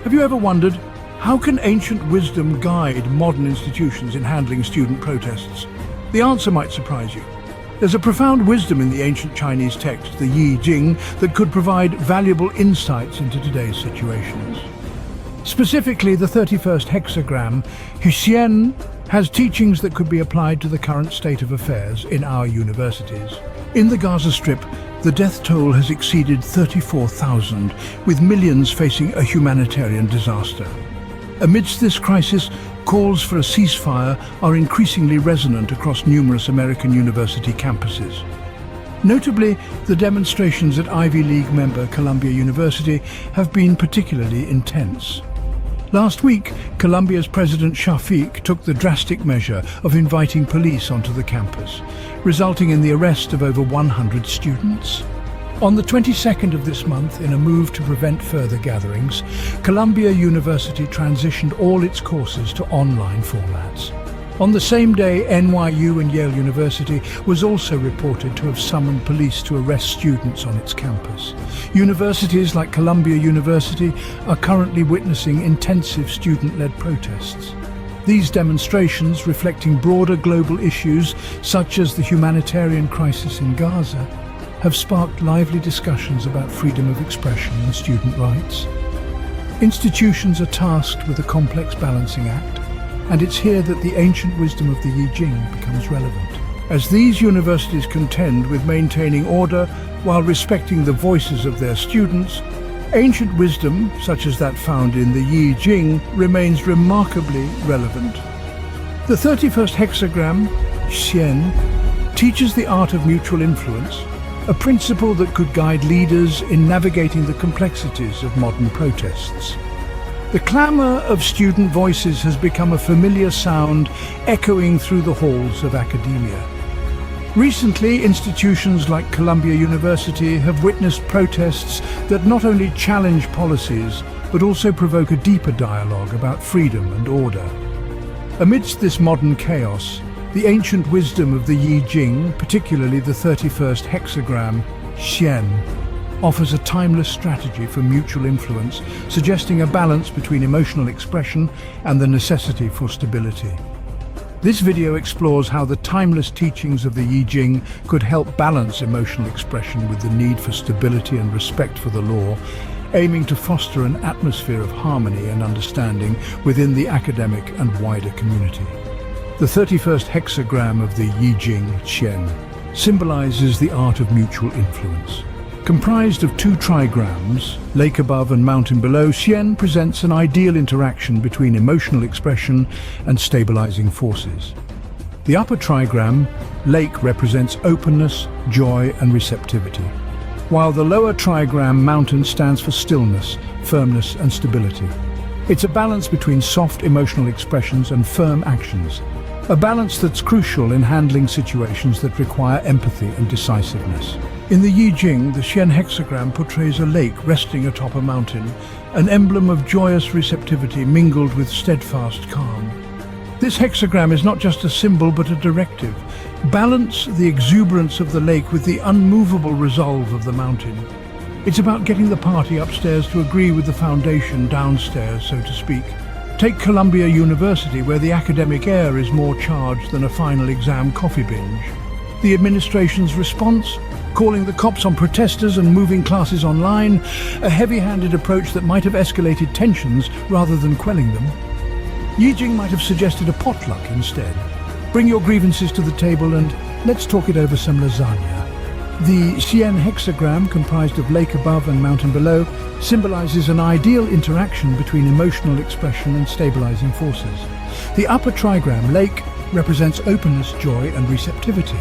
Have you ever wondered, how can ancient wisdom guide modern institutions in handling student protests? The answer might surprise you. There's a profound wisdom in the ancient Chinese text, the Yi Jing, that could provide valuable insights into today's situations. Specifically, the 31st hexagram, Xian, has teachings that could be applied to the current state of affairs in our universities. In the Gaza Strip, the death toll has exceeded 34,000, with millions facing a humanitarian disaster. Amidst this crisis, calls for a ceasefire are increasingly resonant across numerous American university campuses. Notably, the demonstrations at Ivy League member Columbia University have been particularly intense. Last week, Columbia's President Shafiq took the drastic measure of inviting police onto the campus, resulting in the arrest of over 100 students. On the 22nd of this month, in a move to prevent further gatherings, Columbia University transitioned all its courses to online formats. On the same day, NYU and Yale University was also reported to have summoned police to arrest students on its campus. Universities like Columbia University are currently witnessing intensive student-led protests. These demonstrations, reflecting broader global issues such as the humanitarian crisis in Gaza, have sparked lively discussions about freedom of expression and student rights. Institutions are tasked with a complex balancing act, and it's here that the ancient wisdom of the Yi Jing becomes relevant. As these universities contend with maintaining order while respecting the voices of their students, ancient wisdom, such as that found in the Yi Jing, remains remarkably relevant. The 31st hexagram, Xian, teaches the art of mutual influence, a principle that could guide leaders in navigating the complexities of modern protests. The clamour of student voices has become a familiar sound echoing through the halls of academia. Recently, institutions like Columbia University have witnessed protests that not only challenge policies, but also provoke a deeper dialogue about freedom and order. Amidst this modern chaos, the ancient wisdom of the Yi Jing, particularly the 31st hexagram, Xian, offers a timeless strategy for mutual influence, suggesting a balance between emotional expression and the necessity for stability. This video explores how the timeless teachings of the Yi Jing could help balance emotional expression with the need for stability and respect for the law, aiming to foster an atmosphere of harmony and understanding within the academic and wider community. The 31st hexagram of the Yi Jing, Qian, symbolizes the art of mutual influence. Comprised of two trigrams, lake above and mountain below, Xian presents an ideal interaction between emotional expression and stabilizing forces. The upper trigram, lake, represents openness, joy and receptivity, while the lower trigram, mountain, stands for stillness, firmness and stability. It's a balance between soft emotional expressions and firm actions, a balance that's crucial in handling situations that require empathy and decisiveness. In the Yi Jing, the Xian hexagram portrays a lake resting atop a mountain, an emblem of joyous receptivity mingled with steadfast calm. This hexagram is not just a symbol but a directive. Balance the exuberance of the lake with the unmovable resolve of the mountain. It's about getting the party upstairs to agree with the foundation downstairs, so to speak. Take Columbia University, where the academic air is more charged than a final exam coffee binge. The administration's response? Calling the cops on protesters and moving classes online, a heavy-handed approach that might have escalated tensions rather than quelling them. Yi Jing might have suggested a potluck instead. Bring your grievances to the table and let's talk it over some lasagna. The Xian hexagram, comprised of lake above and mountain below, symbolizes an ideal interaction between emotional expression and stabilizing forces. The upper trigram, lake, represents openness, joy and receptivity,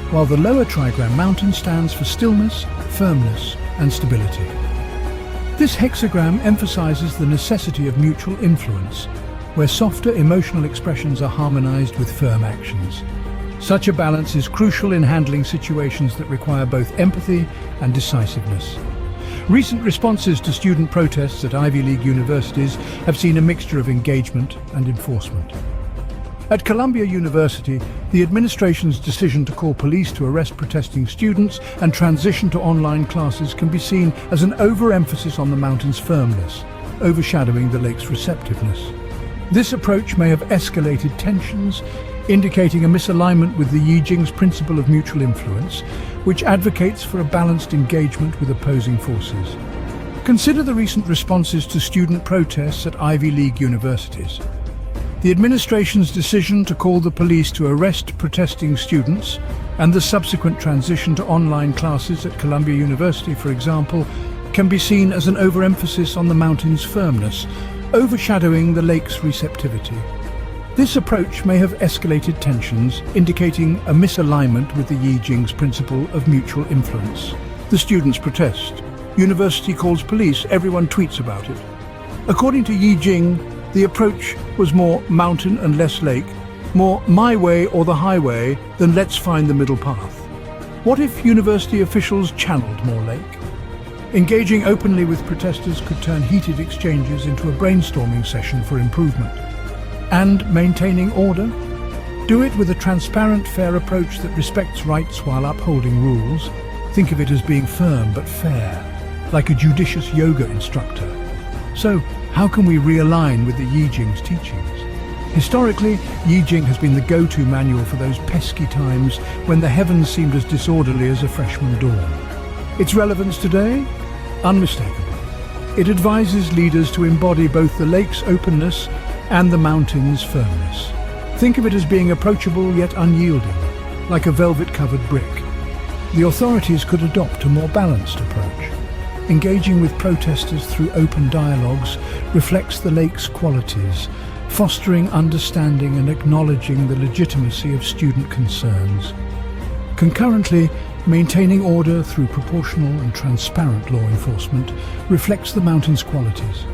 while the lower trigram, mountain, stands for stillness, firmness and stability. This hexagram emphasizes the necessity of mutual influence, where softer emotional expressions are harmonized with firm actions. Such a balance is crucial in handling situations that require both empathy and decisiveness. Recent responses to student protests at Ivy League universities have seen a mixture of engagement and enforcement. At Columbia University, the administration's decision to call police to arrest protesting students and transition to online classes can be seen as an overemphasis on the mountain's firmness. overshadowing the lake's receptiveness. This approach may have escalated tensions, indicating a misalignment with the Yijing's principle of mutual influence, which advocates for a balanced engagement with opposing forces. Consider the recent responses to student protests at Ivy League universities. The administration's decision to call the police to arrest protesting students and the subsequent transition to online classes at Columbia University, for example, can be seen as an overemphasis on the mountain's firmness, overshadowing the lake's receptivity. This approach may have escalated tensions, indicating a misalignment with the Yijing's principle of mutual influence. The students protest. University calls police, everyone tweets about it. According to Yijing, the approach was more mountain and less lake, more my way or the highway than let's find the middle path. What if university officials channeled more lake? Engaging openly with protesters could turn heated exchanges into a brainstorming session for improvement. And maintaining order? Do it with a transparent, fair approach that respects rights while upholding rules. Think of it as being firm but fair, like a judicious yoga instructor. So, how can we realign with the Yijing's teachings? Historically, Yijing has been the go-to manual for those pesky times when the heavens seemed as disorderly as a freshman dawn. Its relevance today? Unmistakable. It advises leaders to embody both the lake's openness and the mountain's firmness. Think of it as being approachable yet unyielding, like a velvet-covered brick. The authorities could adopt a more balanced approach. Engaging with protesters through open dialogues reflects the lake's qualities, fostering understanding and acknowledging the legitimacy of student concerns. Concurrently, maintaining order through proportional and transparent law enforcement reflects the mountain's qualities.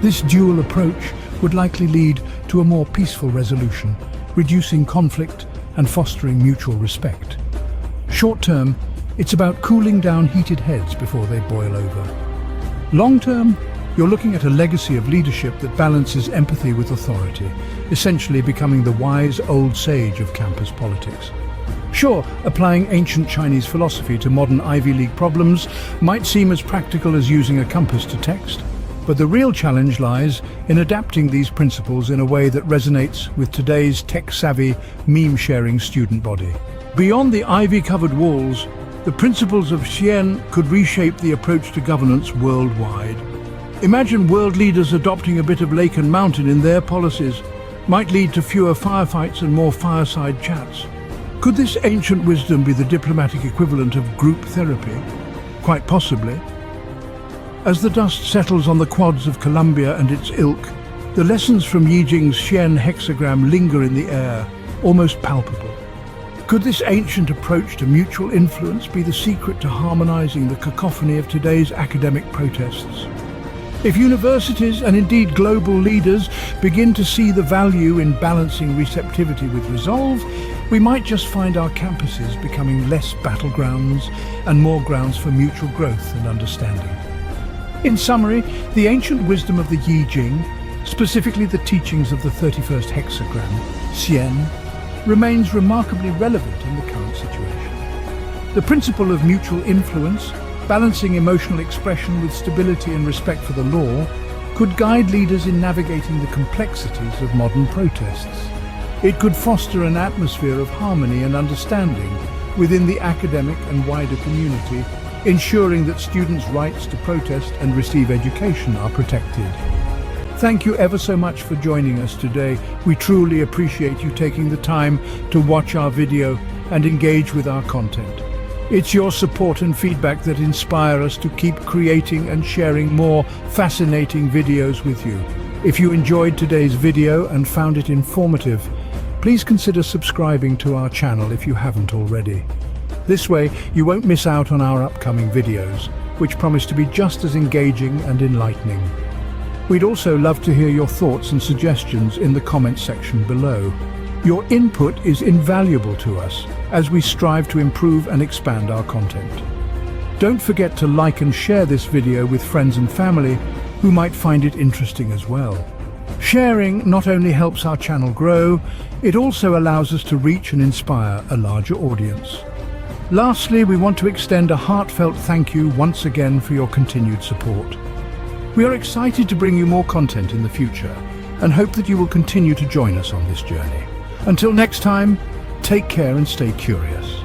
This dual approach would likely lead to a more peaceful resolution, reducing conflict and fostering mutual respect. Short-term, it's about cooling down heated heads before they boil over. Long-term, you're looking at a legacy of leadership that balances empathy with authority, essentially becoming the wise old sage of campus politics. Sure, applying ancient Chinese philosophy to modern Ivy League problems might seem as practical as using a compass to text, but the real challenge lies in adapting these principles in a way that resonates with today's tech-savvy, meme-sharing student body. Beyond the ivy-covered walls, the principles of Xian could reshape the approach to governance worldwide. Imagine world leaders adopting a bit of lake and mountain in their policies. Might lead to fewer firefights and more fireside chats. Could this ancient wisdom be the diplomatic equivalent of group therapy? Quite possibly. As the dust settles on the quads of Columbia and its ilk, the lessons from Yijing's Xian hexagram linger in the air, almost palpable. Could this ancient approach to mutual influence be the secret to harmonizing the cacophony of today's academic protests? If universities and indeed global leaders begin to see the value in balancing receptivity with resolve, we might just find our campuses becoming less battlegrounds and more grounds for mutual growth and understanding. In summary, the ancient wisdom of the Yijing, specifically the teachings of the 31st hexagram, Xian, remains remarkably relevant in the current situation. The principle of mutual influence, balancing emotional expression with stability and respect for the law, could guide leaders in navigating the complexities of modern protests. It could foster an atmosphere of harmony and understanding within the academic and wider community, ensuring that students' rights to protest and receive education are protected. Thank you ever so much for joining us today. We truly appreciate you taking the time to watch our video and engage with our content. It's your support and feedback that inspire us to keep creating and sharing more fascinating videos with you. If you enjoyed today's video and found it informative, please consider subscribing to our channel if you haven't already. This way, you won't miss out on our upcoming videos, which promise to be just as engaging and enlightening. We'd also love to hear your thoughts and suggestions in the comments section below. Your input is invaluable to us as we strive to improve and expand our content. Don't forget to like and share this video with friends and family who might find it interesting as well. Sharing not only helps our channel grow, it also allows us to reach and inspire a larger audience. Lastly, we want to extend a heartfelt thank you once again for your continued support. We are excited to bring you more content in the future and hope that you will continue to join us on this journey. Until next time, take care and stay curious.